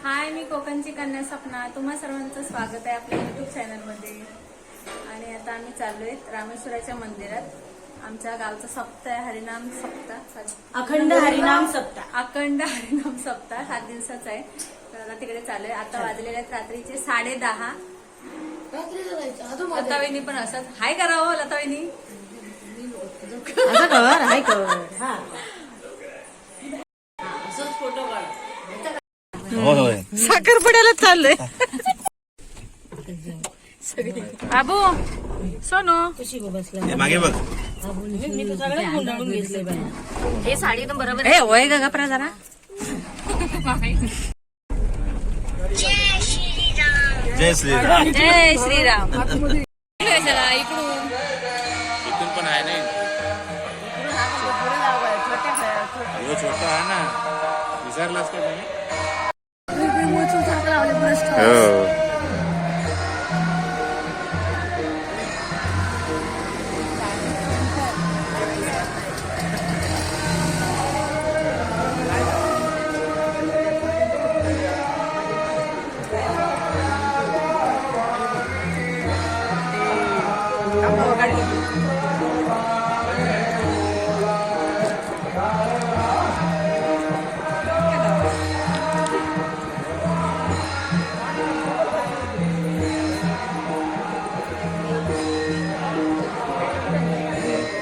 हाय, मी कोकणची कन्या सपना. तुम्हा सर्वांचं स्वागत आहे आपल्या युट्यूब चॅनलमध्ये. आणि आता आम्ही चाललोय रामेश्वराच्या मंदिरात. आमच्या गावचा सप्ताह आहे, हरिनाम सप्ताह, अखंड हरिनाम सप्ताह. अखंड हरिनाम सप्ताह 7 दिवसाचा आहे. तर आता तिकडे चाललोय. आता वाजलेले आहेत रात्रीचे 10:30. लतावहिनी पण असत. हाय करावं लतावहिनी. असं कवर हाय कवर फोटो काढ. होय साखरपुड्याला चाललोय. बाबू सोनू कशी गो बसला मागे बघ. मी तर सगळं गुंडाळून घेतलंय बाई. हे साडी एकदम बरोबर हे वय ग गप्रा जरा. जय श्रीराम. जय श्रीराम. चला इकडून इथून पण आहे नाही. हो छोटा आहे ना, विसरलास का तुम्ही? हो.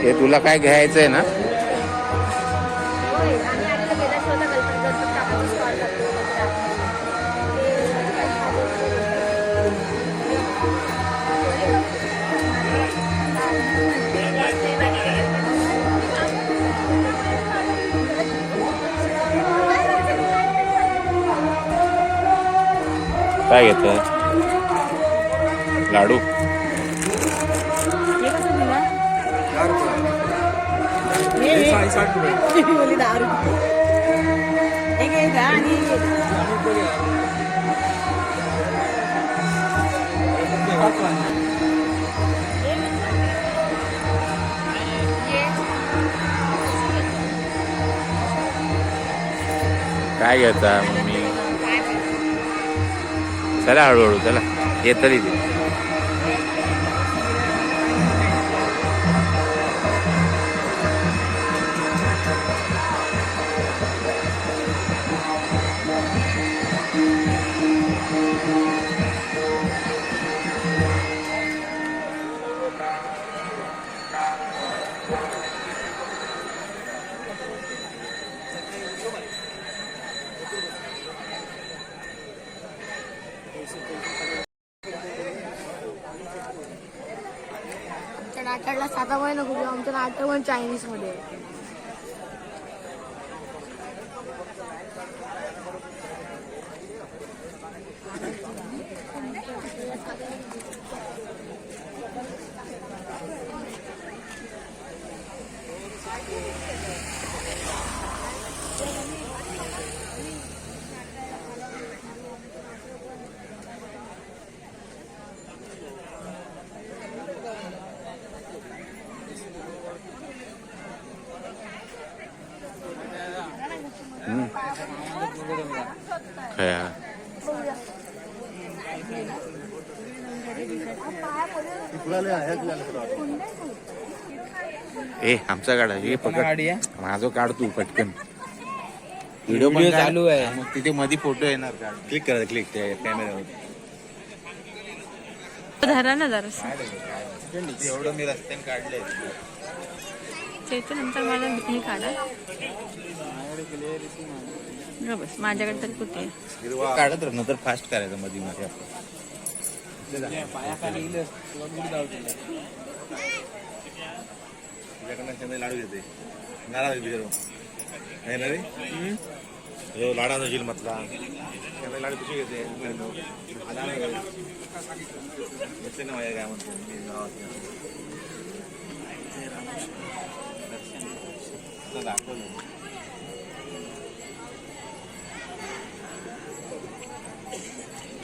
हे तुला काय घ्यायचंय ना? काय घेतोय? लाडू. काय घेता मम्मी? चला हळूहळू चला. येत तरी ते नाटकला 7 महिना खूप आमचं नाटक पण चायनीज मध्ये. ए आमचा काढा. हे पकड. माझं काढ तू पटकन. व्हिडिओ पण चालू आहे. मग तिथे मध्ये फोटो येणार का? क्लिक करा. क्लिक त्या कॅमेऱ्यावर धरा ना जरा. एवढं मी रस्त्याने काढलंय. नंतर मला हे काढा. बस माझ्याकडे तरी कुठे काढत राहणं तर फास्ट करायचं मध्ये मध्ये आपण. तुझ्याकडनं लाडू घेते. नाराज नाही ना रे. लाडा नशील म्हटला. लाडू कशी घेते ना माझ्या काय म्हणतो दाखवलं.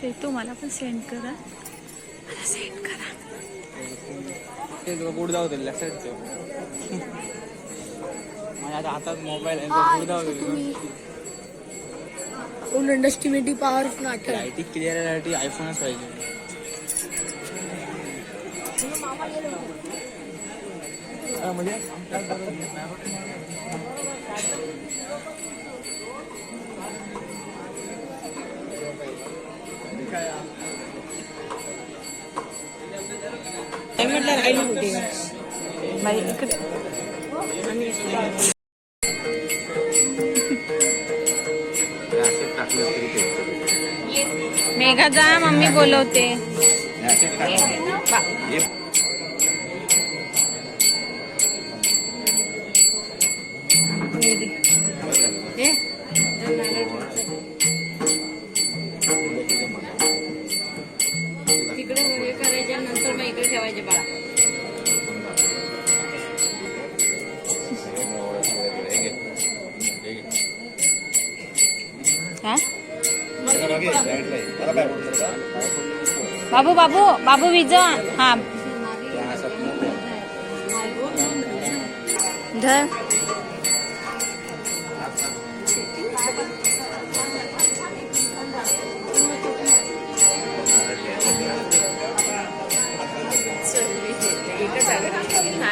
ते तू मला पण सेंड करा. मला सेंड करा. गुड जाऊ दे लक्षात ठेव. माझ्या हातात मोबाईल आहे गुड जाऊ दे. Don't underestimate the power of natak. लाईटी क्लिअरिटी आयफोनच पाहिजे. म्हटलं राहिली कुठे बाई इकडे टाकलं तरी ते मेघा जा, मम्मी बोलवते. तिकडे हे करायच्या नंतर मग इकडे ठेवायचे बाळा. हा? बाबू बाबू बाबू विजवा. हा धर.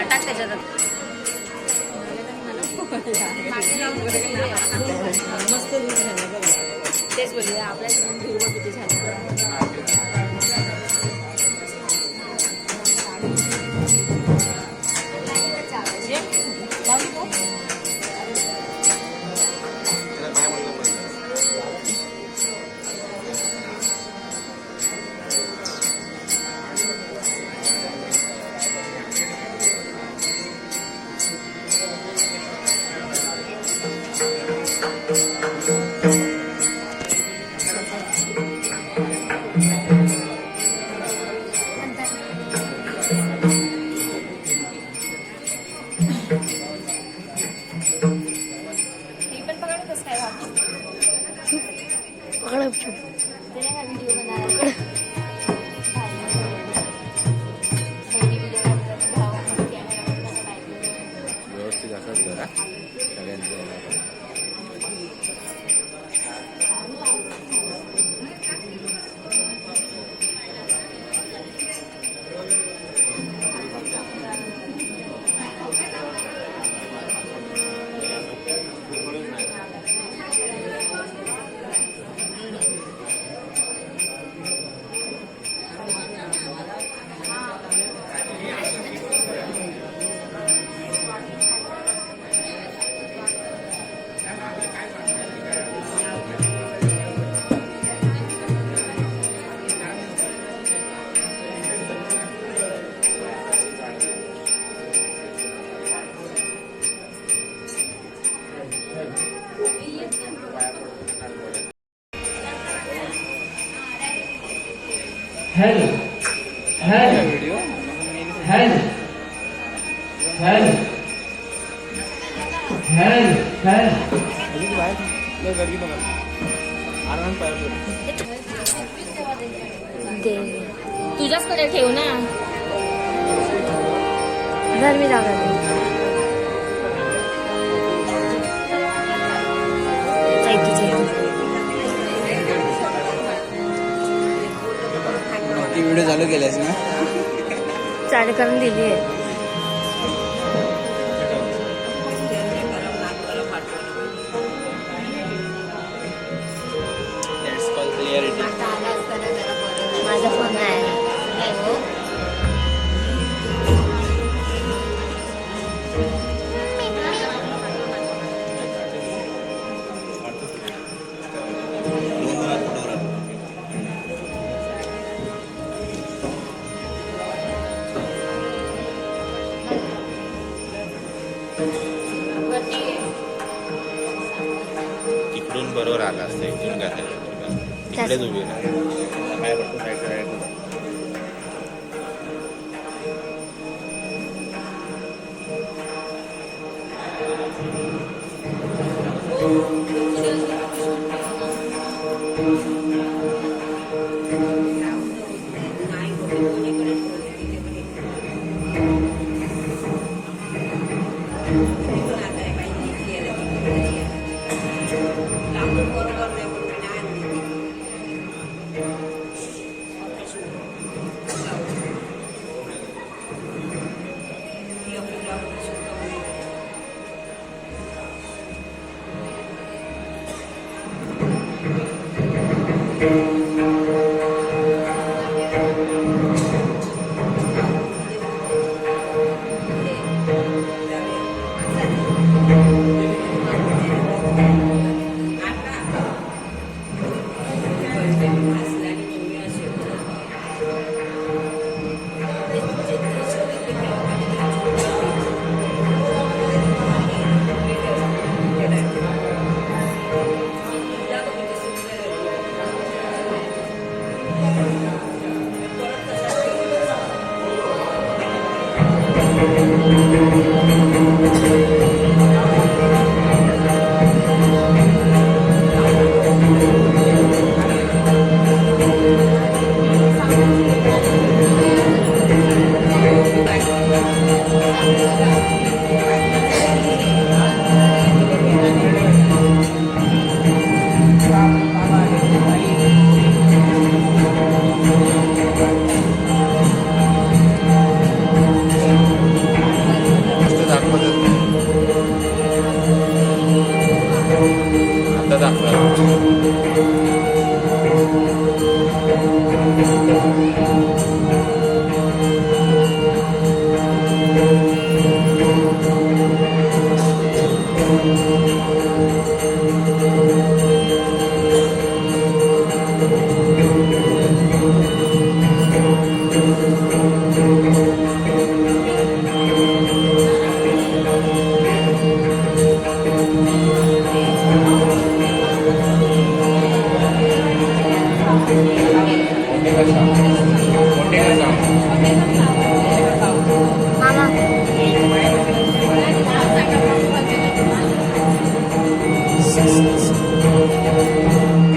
टाक त्याच्यात. तेच बोलले आपल्या किती व्यवस्थित असंच जरा सगळ्यांचं. Hello hello hello hello hello तुझ्याचकडे ठेव ना. धर मी जागा. व्हिडिओ चालू केलास ना. चालू करून दिली आहे. माझा फोन नाही. तिकडून बरोबर आला असतं. इथून काय तिकडेच उभी काय पडतो साईड. आता दाखवा.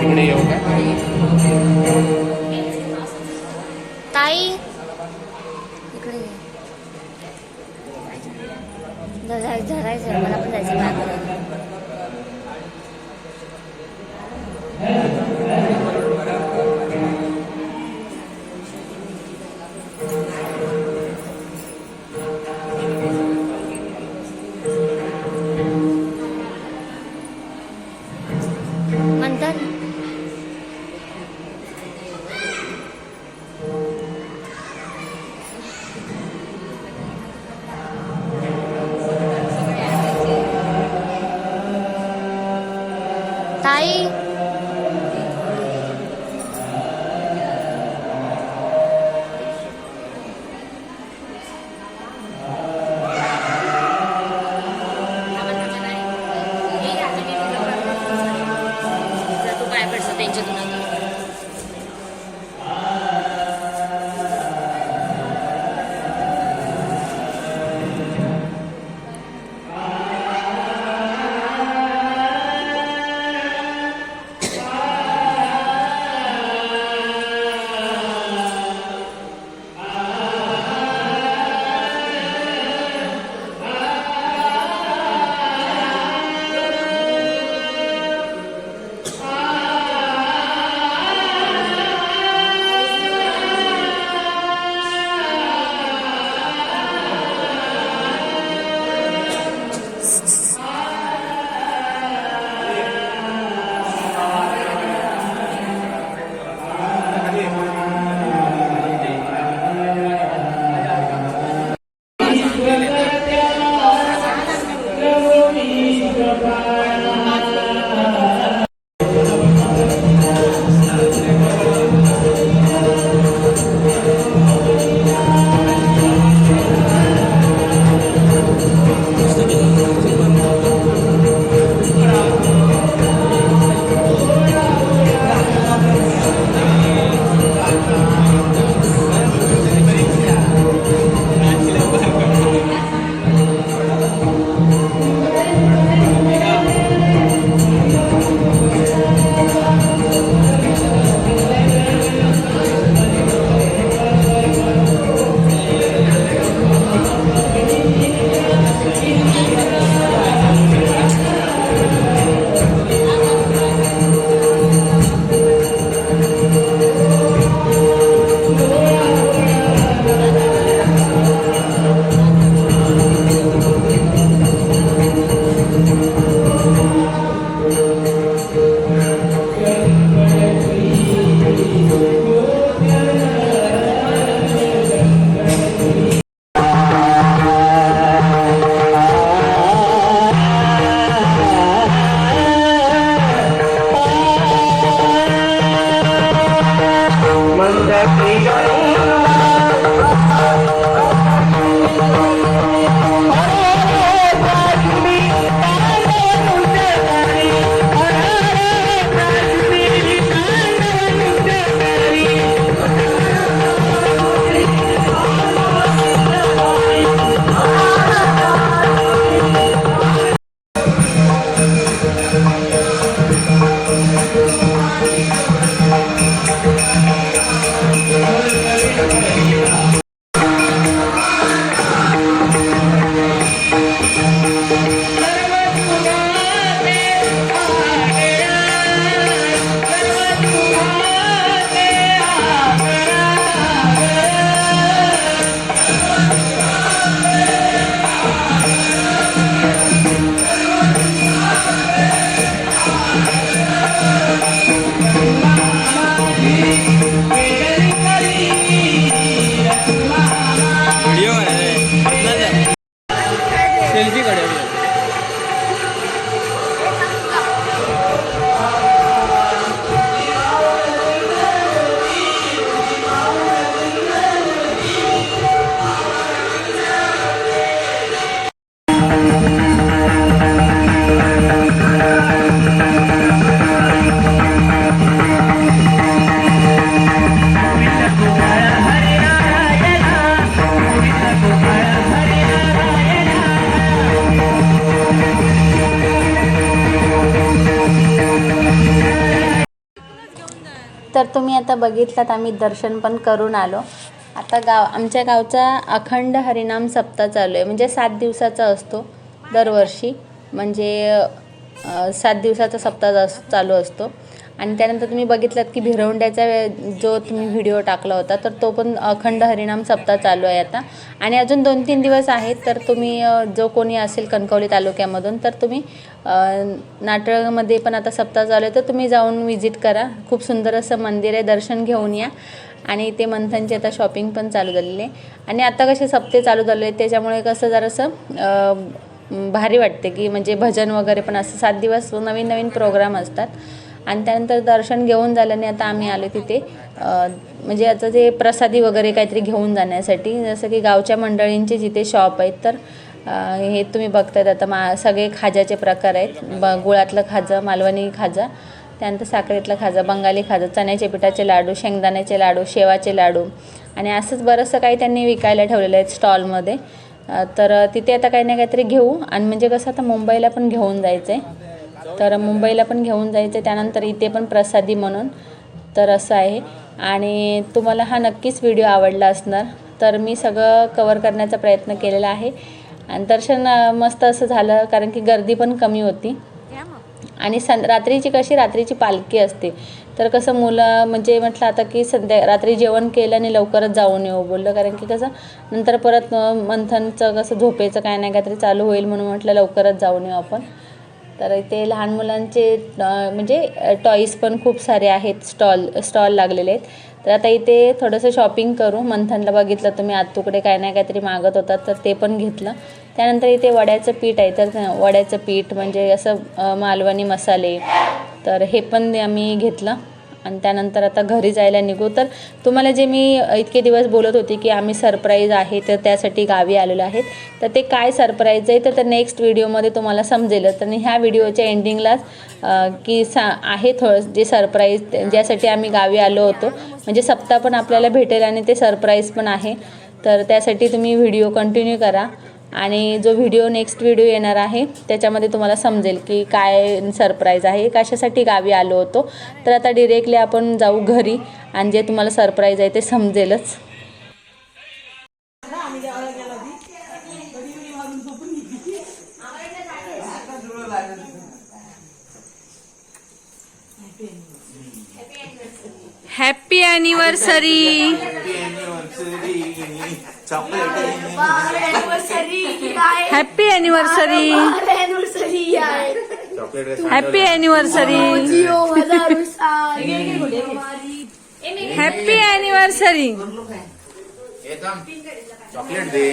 इकडे येऊ का? ताई इकडे ये. धरायचं मला पण जायचं बाहेर. मंथन ताई सेल्फी काढूया. तर तुम्ही आता बघितलात आम्ही दर्शन पण करून आलो. आता आमच्या गावचा अखंड हरिनाम सप्ताह चालू आहे. म्हणजे 7 दिवसाचा असतो दरवर्षी. म्हणजे 7 दिवसाचा सप्ताह चालू असतो. आणि त्यानंतर तुम्ही बघितलात की भिरवंड्याचा जो तुम्ही व्हिडिओ टाकला होता, तर तो पण अखंड हरिनाम सप्ताह चालू आहे आता. आणि अजून 2-3 दिवस आहेत. तर तुम्ही जो कोणी असेल कणकवली तालुक्यामधून, तर तुम्ही नाटळमध्ये पण आता सप्ताह चालू आहे, तर तुम्ही जाऊन विजिट करा. खूप सुंदर असं मंदिर आहे, दर्शन घेऊन या. आणि ते मंथनची आता शॉपिंग पण चालू झालेली आहे. आणि आता कसे सप्ते चालू झाले आहेत, त्याच्यामुळे कसं जरासं भारी वाटते की म्हणजे भजन वगैरे पण असं 7 दिवस नवीन नवीन प्रोग्राम असतात. आणि त्यानंतर दर्शन घेऊन झाल्याने आता आम्ही आलो तिथे म्हणजे आता ते प्रसादी वगैरे काहीतरी घेऊन जाण्यासाठी. जसं की गावच्या मंडळींचे जिथे शॉप आहेत, तर हे तुम्ही बघतायत आता सगळे खाजाचे प्रकार आहेत. गुळातलं खाजं, मालवणी खाजा, त्यानंतर साखरेतलं खाजा, बंगाली खाजा, चण्याच्या पिठाचे लाडू, शेंगदाण्याचे लाडू, शेवाचे लाडू आणि असंच बरंचसं काही त्यांनी विकायला ठेवलेलं आहे स्टॉलमध्ये. तर तिथे आता काही ना काहीतरी घेऊ. आणि म्हणजे कसं आता मुंबईला पण घेऊन जायचं आहे, तर मुंबईला पण घेऊन जायचं, त्यानंतर इथे पण प्रसादी म्हणून. तर असं आहे. आणि तुम्हाला हा नक्कीच व्हिडिओ आवडला असणार. तर मी सगळं कवर करण्याचा प्रयत्न केलेला आहे. आणि दर्शन मस्त असं झालं, कारण की गर्दी पण कमी होती. आणि रात्रीची पालखी असते. तर कसं मुलं म्हणजे म्हटलं आता की रात्री जेवण केलं आणि लवकरच जाऊन येऊ बोललं, कारण की कसं नंतर परत मंथनचं कसं झोपेचं काय नाही काहीतरी चालू होईल, म्हणून म्हटलं लवकरच जाऊन येऊ आपण. तर इथे लहान मुलांचे म्हणजे टॉईज पण खूप सारे आहेत, स्टॉल लागलेले आहेत. तर आता इथे थोडंसं शॉपिंग करू. मंथनला बघितलं तुम्ही आत तुकडे काय नाही काहीतरी मागत होता, तर ते पण घेतलं. त्यानंतर इथे वड्याचं पीठ आहे, तर वड्याचं पीठ म्हणजे असं मालवणी मसाले, तर हे पण आम्ही घेतलं. आणि त्यानंतर आता घरी जायला निघू. तर तुम्हाला जे मी इतके दिवस बोलत होते की आम्ही सरप्राईज आहे, तर त्यासाठी गावी आलेलो आहेत, तर ते काय सरप्राईज आहे तर नेक्स्ट व्हिडिओमध्ये तुम्हाला समजेलच. आणि ह्या व्हिडिओच्या एंडिंगलाच की आहे थोडं जे सरप्राईज ज्यासाठी आम्ही गावी आलो होतो, म्हणजे सप्ताह पण आपल्याला भेटेल आणि ते सरप्राईज पण आहे. तर त्यासाठी तुम्ही व्हिडिओ कंटिन्यू करा. आणि जो नेक्स्ट व्हिडिओ येणार आहे त्याच्यामध्ये तुम्हाला समजेल की काय सरप्राईज आहे, कशासाठी गावी आलो होतो. तर आता डिरेक्टली आपण जाऊ घरी आणि जे तुम्हाला सरप्राईज आहे ते समजेलच. Happy anniversary. Happy anniversary. Happy anniversary. Happy anniversary. Chocolate दे.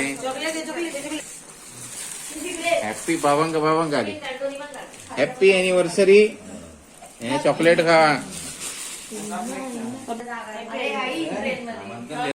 हॅपी बाबांग आली. Happy anniversary. चॉकलेट खा. अरे आई ट्रेन मध्ये